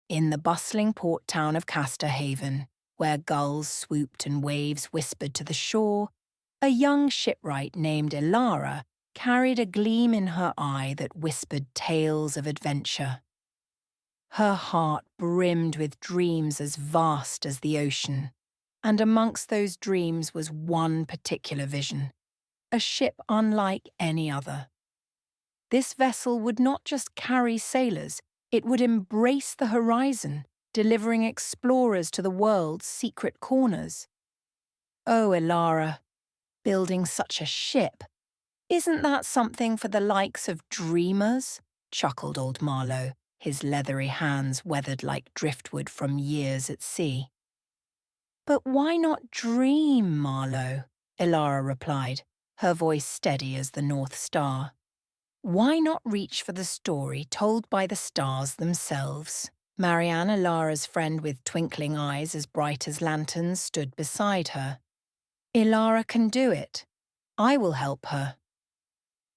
In the bustling port town of Castorhaven, where gulls swooped and waves whispered to the shore, a young shipwright named Elara carried a gleam in her eye that whispered tales of adventure. Her heart brimmed with dreams as vast as the ocean, and amongst those dreams was one particular vision, a ship unlike any other. This vessel would not just carry sailors, it would embrace the horizon, delivering explorers to the world's secret corners. Oh, Elara, building such a ship, isn't that something for the likes of dreamers? Chuckled old Marlowe, his leathery hands weathered like driftwood from years at sea. But why not dream, Marlowe? Elara replied, her voice steady as the North Star. Why not reach for the story told by the stars themselves? Marianne, Elara's friend with twinkling eyes as bright as lanterns, stood beside her. Elara can do it. I will help her.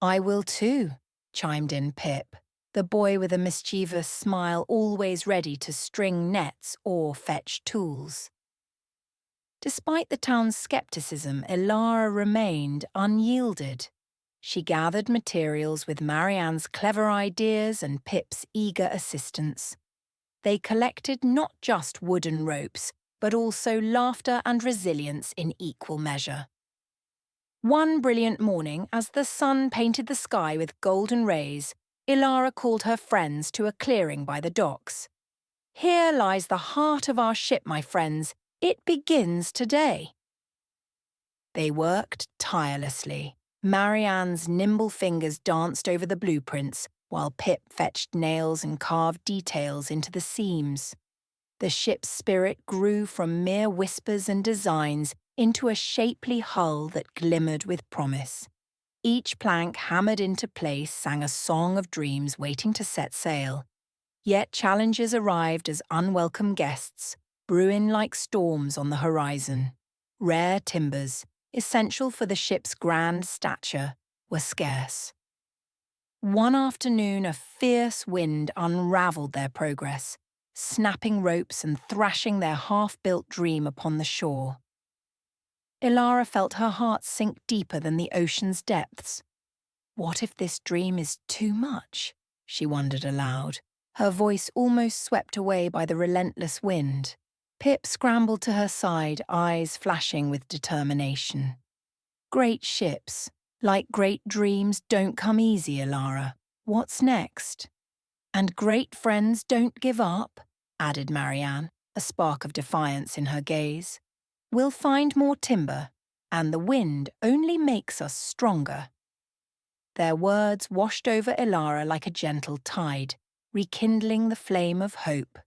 I will too, chimed in Pip, the boy with a mischievous smile always ready to string nets or fetch tools. Despite the town's skepticism, Elara remained unyielded. She gathered materials with Marianne's clever ideas and Pip's eager assistance. They collected not just wooden ropes, but also laughter and resilience in equal measure. One brilliant morning, as the sun painted the sky with golden rays, Elara called her friends to a clearing by the docks. Here lies the heart of our ship, my friends. It begins today. They worked tirelessly. Marianne's nimble fingers danced over the blueprints, while Pip fetched nails and carved details into the seams. The ship's spirit grew from mere whispers and designs into a shapely hull that glimmered with promise. Each plank hammered into place sang a song of dreams waiting to set sail. Yet challenges arrived as unwelcome guests, brewing like storms on the horizon. Rare timbers, essential for the ship's grand stature, were scarce. One afternoon, a fierce wind unravelled their progress, snapping ropes and thrashing their half-built dream upon the shore. Elara felt her heart sink deeper than the ocean's depths. What if this dream is too much? She wondered aloud, her voice almost swept away by the relentless wind. Pip scrambled to her side, eyes flashing with determination. Great ships, like great dreams, don't come easy, Elara. What's next? And great friends don't give up, added Marianne, a spark of defiance in her gaze. We'll find more timber, and the wind only makes us stronger. Their words washed over Elara like a gentle tide, rekindling the flame of hope.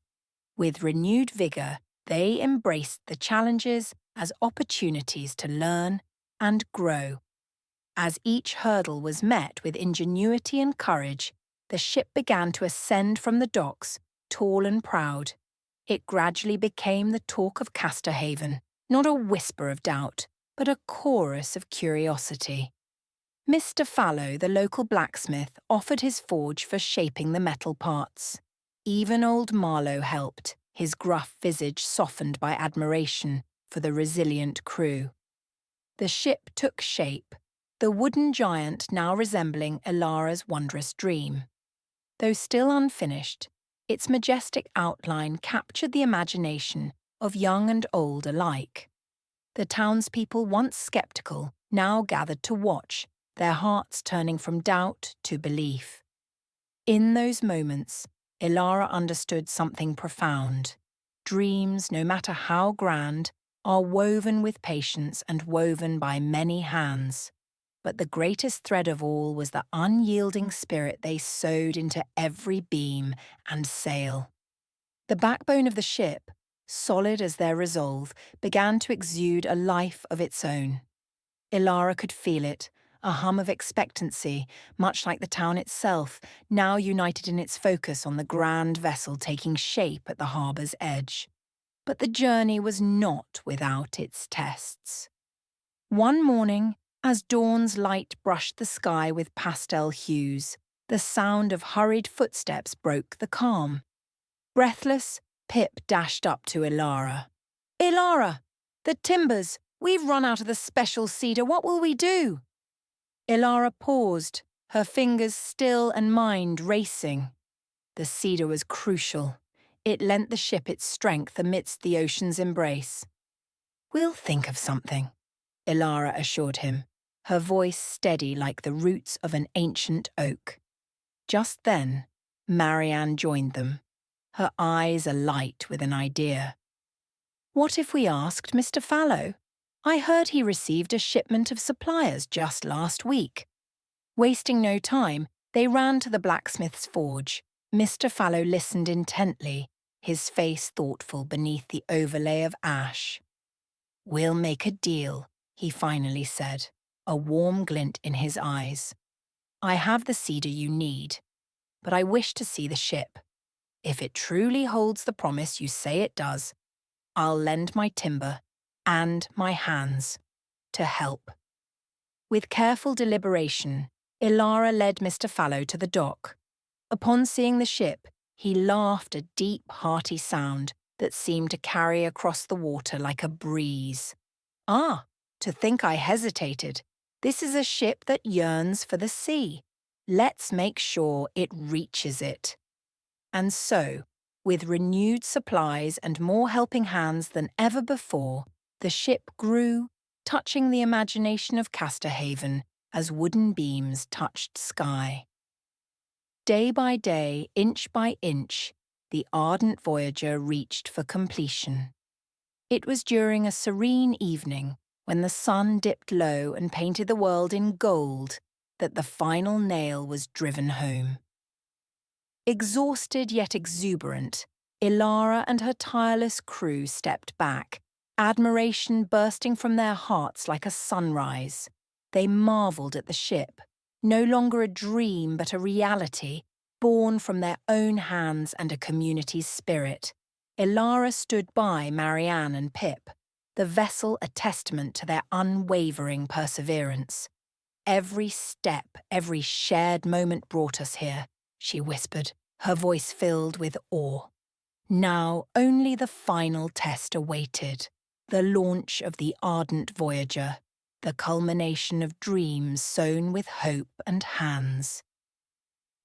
With renewed vigour, they embraced the challenges as opportunities to learn and grow. As each hurdle was met with ingenuity and courage, the ship began to ascend from the docks, tall and proud. It gradually became the talk of Castorhaven, not a whisper of doubt, but a chorus of curiosity. Mr. Fallow, the local blacksmith, offered his forge for shaping the metal parts. Even old Marlowe helped, his gruff visage softened by admiration for the resilient crew. The ship took shape, the wooden giant now resembling Elara's wondrous dream. Though still unfinished, its majestic outline captured the imagination of young and old alike. The townspeople, once sceptical, now gathered to watch, their hearts turning from doubt to belief. In those moments, Elara understood something profound. Dreams, no matter how grand, are woven with patience and woven by many hands. But the greatest thread of all was the unyielding spirit they sewed into every beam and sail. The backbone of the ship, solid as their resolve, began to exude a life of its own. Elara could feel it, a hum of expectancy, much like the town itself, now united in its focus on the grand vessel taking shape at the harbour's edge. But the journey was not without its tests. One morning, as dawn's light brushed the sky with pastel hues, the sound of hurried footsteps broke the calm. Breathless, Pip dashed up to Elara. "Elara! The timbers! We've run out of the special cedar. What will we do?" Elara paused, her fingers still and mind racing. The cedar was crucial. It lent the ship its strength amidst the ocean's embrace. "We'll think of something," Elara assured him, her voice steady like the roots of an ancient oak. Just then, Marianne joined them, her eyes alight with an idea. "What if we asked Mr. Fallow? I heard he received a shipment of supplies just last week." Wasting no time, they ran to the blacksmith's forge. Mr. Fallow listened intently, his face thoughtful beneath the overlay of ash. "We'll make a deal," he finally said, a warm glint in his eyes. "I have the cedar you need, but I wish to see the ship. If it truly holds the promise you say it does, I'll lend my timber and my hands to help." With careful deliberation, Elara led Mr. Fallow to the dock. Upon seeing the ship, he laughed a deep, hearty sound that seemed to carry across the water like a breeze. "Ah, to think I hesitated. This is a ship that yearns for the sea. Let's make sure it reaches it." And so, with renewed supplies and more helping hands than ever before, the ship grew, touching the imagination of Castorhaven as wooden beams touched sky. Day by day, inch by inch, the Ardent Voyager reached for completion. It was during a serene evening, when the sun dipped low and painted the world in gold, that the final nail was driven home. Exhausted yet exuberant, Elara and her tireless crew stepped back, admiration bursting from their hearts like a sunrise. They marvelled at the ship, no longer a dream but a reality, born from their own hands and a community's spirit. Elara stood by Marianne and Pip, the vessel a testament to their unwavering perseverance. "Every step, every shared moment brought us here," she whispered, her voice filled with awe. Now only the final test awaited, the launch of the Ardent Voyager, the culmination of dreams sown with hope and hands.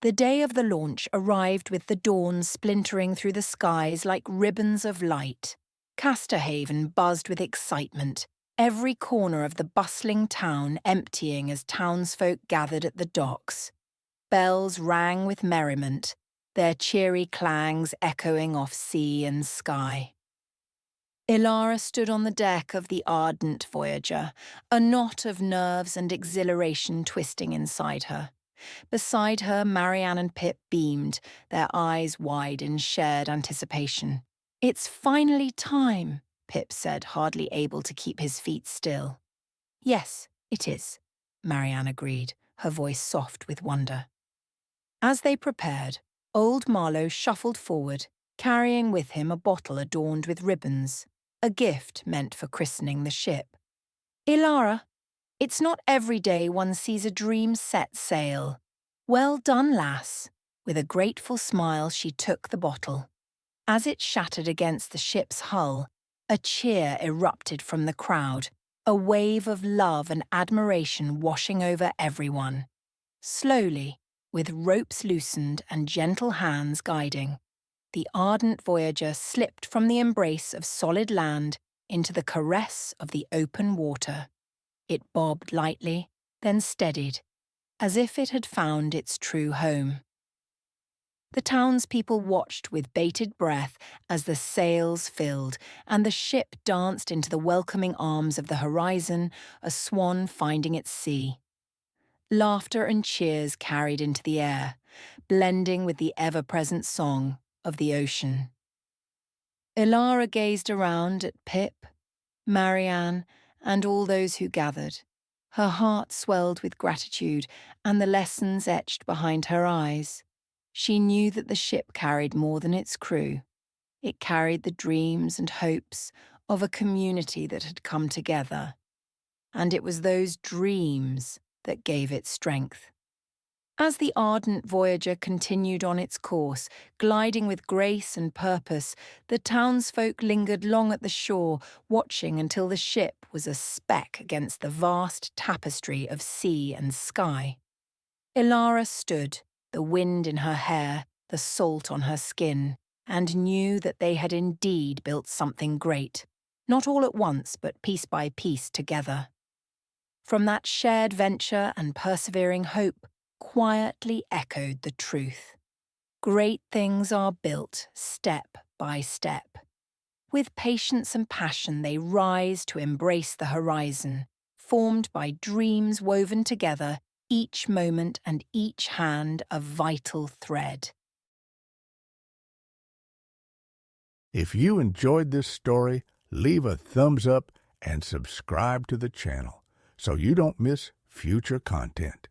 The day of the launch arrived with the dawn splintering through the skies like ribbons of light. Castorhaven buzzed with excitement, every corner of the bustling town emptying as townsfolk gathered at the docks. Bells rang with merriment, their cheery clangs echoing off sea and sky. Elara stood on the deck of the Ardent Voyager, a knot of nerves and exhilaration twisting inside her. Beside her, Marianne and Pip beamed, their eyes wide in shared anticipation. "It's finally time," Pip said, hardly able to keep his feet still. "Yes, it is," Marianne agreed, her voice soft with wonder. As they prepared, old Marlowe shuffled forward, carrying with him a bottle adorned with ribbons, a gift meant for christening the ship. "Elara, it's not every day one sees a dream set sail. Well done, lass." With a grateful smile, she took the bottle. As it shattered against the ship's hull, a cheer erupted from the crowd, a wave of love and admiration washing over everyone. Slowly, with ropes loosened and gentle hands guiding, the Ardent Voyager slipped from the embrace of solid land into the caress of the open water. It bobbed lightly, then steadied, as if it had found its true home. The townspeople watched with bated breath as the sails filled and the ship danced into the welcoming arms of the horizon, a swan finding its sea. Laughter and cheers carried into the air, blending with the ever-present song of the ocean. Elara gazed around at Pip, Marianne, and all those who gathered. Her heart swelled with gratitude and the lessons etched behind her eyes. She knew that the ship carried more than its crew. It carried the dreams and hopes of a community that had come together. And it was those dreams that gave it strength. As the Ardent Voyager continued on its course, gliding with grace and purpose, the townsfolk lingered long at the shore, watching until the ship was a speck against the vast tapestry of sea and sky. Elara stood, the wind in her hair, the salt on her skin, and knew that they had indeed built something great, not all at once but piece by piece together. From that shared venture and persevering hope, quietly echoed the truth. Great things are built step by step. With patience and passion they rise to embrace the horizon, formed by dreams woven together, each moment and each hand a vital thread. If you enjoyed this story, leave a thumbs up and subscribe to the channel so you don't miss future content.